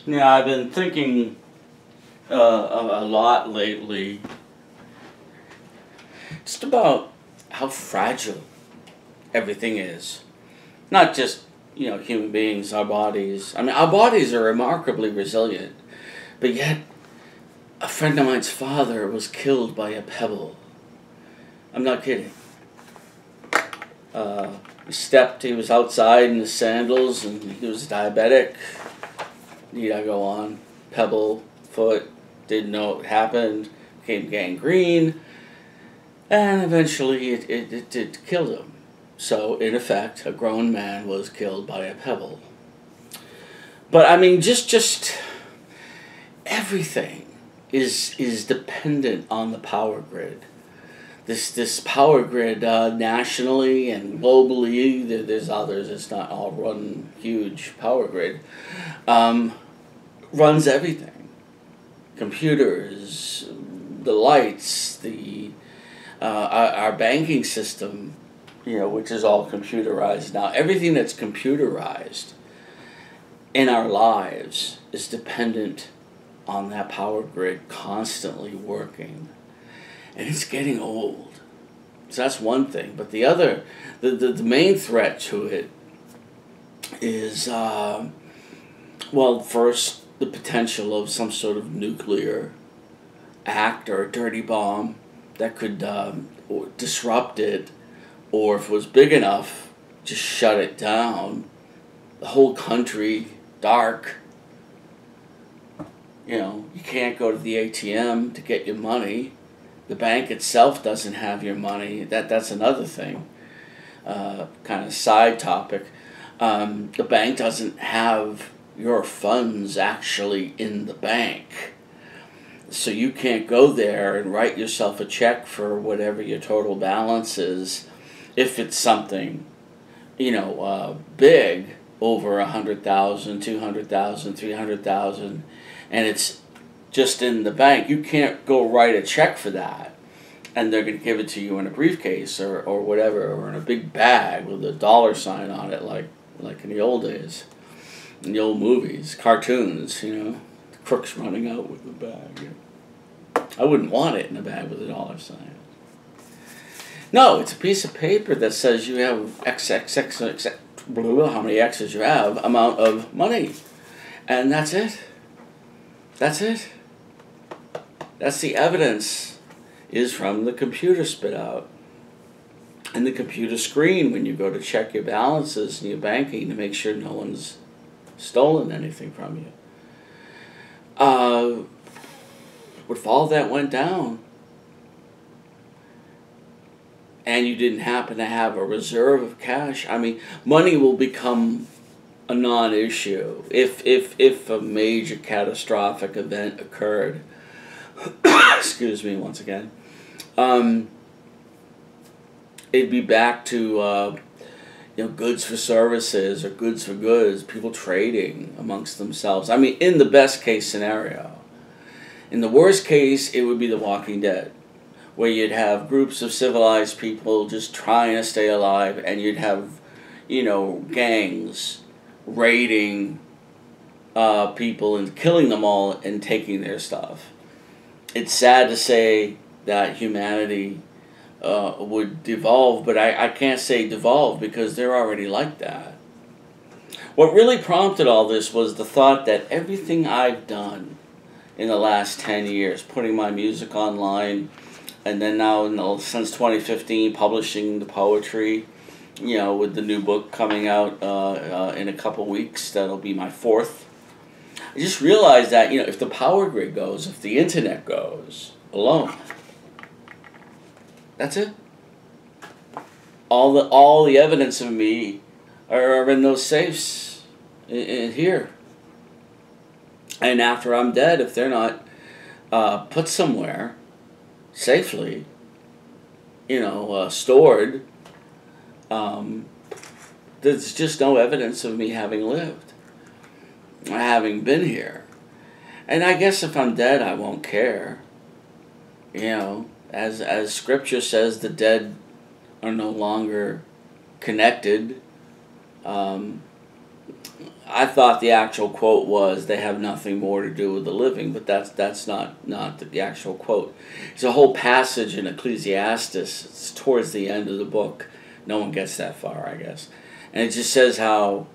Yeah, I've been thinking a lot lately just about how fragile everything is. Not just, human beings, our bodies. I mean, our bodies are remarkably resilient, but yet a friend of mine's father was killed by a pebble. I'm not kidding. He was outside in his sandals, and he was diabetic. Need I go on? Pebble, foot, didn't know it happened, became gangrene, and eventually it killed him. So, in effect, a grown man was killed by a pebble. But, I mean, just everything is dependent on the power grid. This power grid, nationally and globally, there's others, it's not all one huge power grid, runs everything. Computers, the lights, our banking system, which is all computerized now. Everything that's computerized in our lives is dependent on that power grid constantly working. And it's getting old. So that's one thing. But the other, the main threat to it is, first, the potential of some sort of nuclear act or a dirty bomb that could disrupt it, or if it was big enough, just shut it down. The whole country, dark. You can't go to the ATM to get your money. The bank itself doesn't have your money. That's another thing. Kind of side topic. The bank doesn't have your funds actually in the bank. So you can't go there and write yourself a check for whatever your total balance is. If it's something, big, over 100,000, 200,000, 300,000, and it's just in the bank, you can't go write a check for that, and they're going to give it to you in a briefcase or whatever, or in a big bag with a dollar sign on it, like in the old days, in the old movies, cartoons, the crooks running out with the bag. I wouldn't want it in a bag with a dollar sign. No, it's a piece of paper that says you have XXX, how many X's you have, amount of money, and that's it. That's it. That's the evidence is from the computer spit out. And the computer screen when you go to check your balances and your banking to make sure no one's stolen anything from you. If all that went down and you didn't happen to have a reserve of cash, I mean, money will become a non-issue if a major catastrophic event occurred. Excuse me once again. It'd be back to goods for services or goods for goods, people trading amongst themselves. I mean, in the best case scenario. In the worst case, it would be The Walking Dead, where you'd have groups of civilized people just trying to stay alive, and you'd have, gangs raiding people and killing them all and taking their stuff. It's sad to say that humanity would devolve, but I can't say devolve because they're already like that. What really prompted all this was the thought that everything I've done in the last 10 years, putting my music online, and then now since 2015 publishing the poetry, with the new book coming out in a couple weeks, that'll be my 4th. I just realized that, if the power grid goes, if the internet goes alone, that's it. All the evidence of me are in those safes in here. And after I'm dead, if they're not put somewhere safely, stored, there's just no evidence of me having lived, having been here. And I guess if I'm dead, I won't care. As Scripture says, the dead are no longer connected. I thought the actual quote was, "They have nothing more to do with the living," but that's not the actual quote. It's a whole passage in Ecclesiastes. It's towards the end of the book. No one gets that far, I guess, and it just says how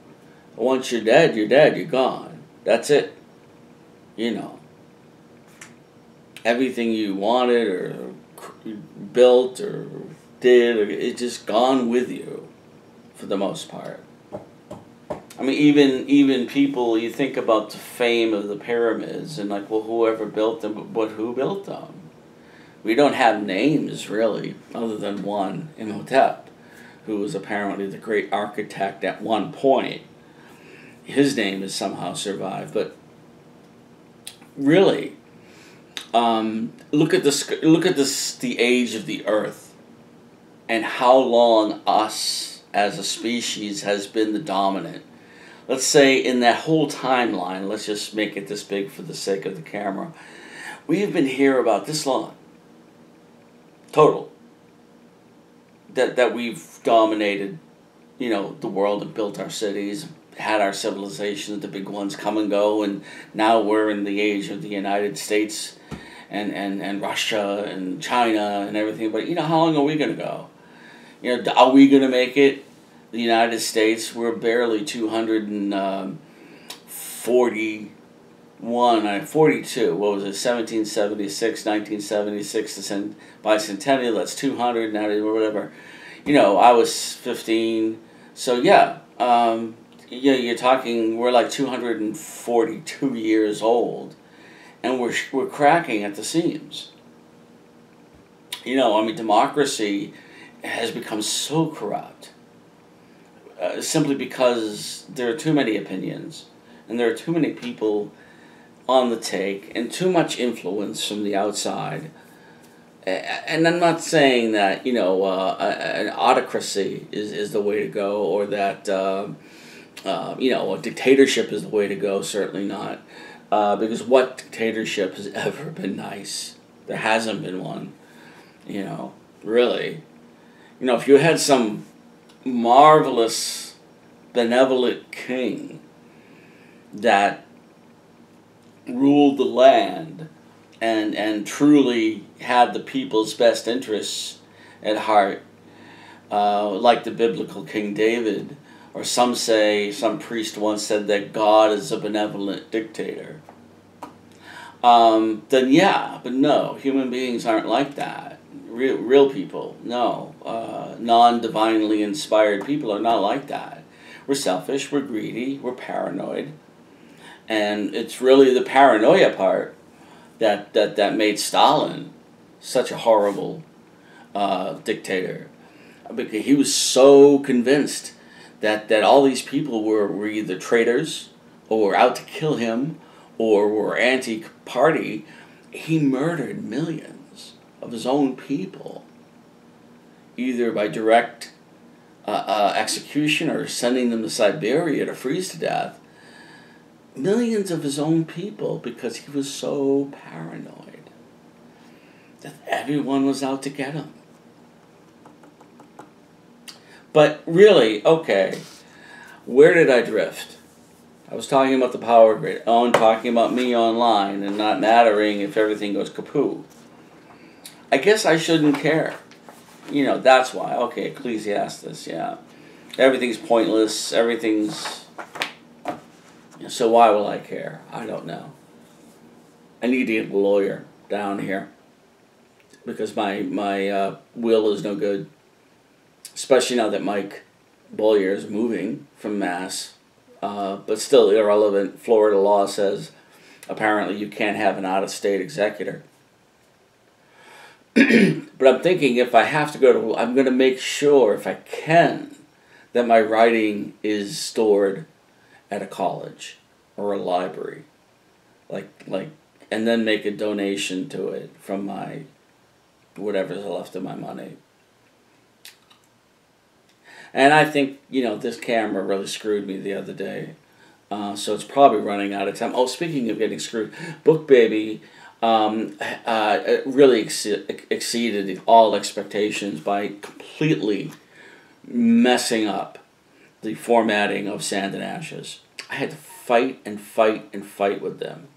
once you're dead, you're gone. That's it. You know, everything you wanted or built or did, it's just gone with you, for the most part. I mean, even people, you think about the fame of the pyramids, and like, well, whoever built them, but who built them? We don't have names, really, other than one, Imhotep, who was apparently the great architect at one point. His name has somehow survived, but really, look at the age of the Earth, and how long us as a species has been the dominant. Let's say in that whole timeline, let's just make it this big for the sake of the camera, we have been here about this long, total, that we've dominated, the world and built our cities, had our civilizations, the big ones come and go, and now we're in the age of the United States and Russia and China and everything. But how long are we going to go? Are we going to make it? The United States, we're barely 42. What was it? 1776, 1976, the bicentennial. That's 200 now, or whatever. I was 15. So yeah, you're talking. We're like 242 years old, and we're cracking at the seams. Democracy has become so corrupt. Simply because there are too many opinions, and there are too many people on the take, and too much influence from the outside. And I'm not saying that an autocracy is the way to go, or that a dictatorship is the way to go. Certainly not, because what dictatorship has ever been nice? There hasn't been one. Really. If you had some marvelous, benevolent king that ruled the land and truly had the people's best interests at heart, like the biblical King David, or some priest once said that God is a benevolent dictator, then yeah, but no, human beings aren't like that. Real people, no. Non-divinely inspired people are not like that. We're selfish, we're greedy, we're paranoid. And it's really the paranoia part that made Stalin such a horrible dictator. Because he was so convinced that all these people were either traitors, or were out to kill him, or were anti-party. He murdered millions of his own people, either by direct execution or sending them to Siberia to freeze to death. Millions of his own people, because he was so paranoid that everyone was out to get him. But really, okay, where did I drift? I was talking about the power grid, and talking about me online, and not mattering if everything goes kaput. I guess I shouldn't care. That's why. Okay, Ecclesiastes, yeah. Everything's pointless, everything's... So why will I care? I don't know. I need to get a lawyer down here, because my will is no good. Especially now that Mike Bollier is moving from Mass. But still irrelevant. Florida law says apparently you can't have an out-of-state executor. But I'm thinking, if I have to go to... I'm going to make sure, if I can, that my writing is stored at a college or a library. And then make a donation to it from my... whatever's left of my money. And I think, this camera really screwed me the other day. So it's probably running out of time. Oh, speaking of getting screwed, Bookbaby really exceeded all expectations by completely messing up the formatting of Sand and Ashes. I had to fight and fight and fight with them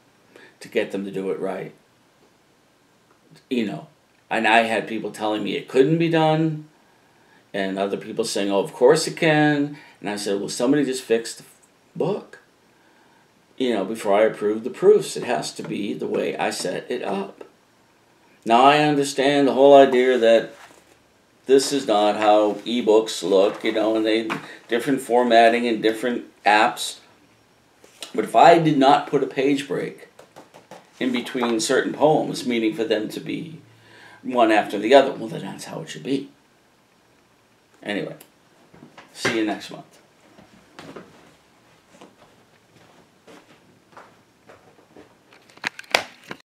to get them to do it right. You know, and I had people telling me it couldn't be done, and other people saying, oh, of course it can. And I said, well, somebody just fix the book, you know, before I approve the proofs. It has to be the way I set it up. Now I understand the whole idea that this is not how ebooks look, you know, and they different formatting and different apps. But if I did not put a page break in between certain poems, meaning for them to be one after the other, well, then that's how it should be. Anyway, see you next month.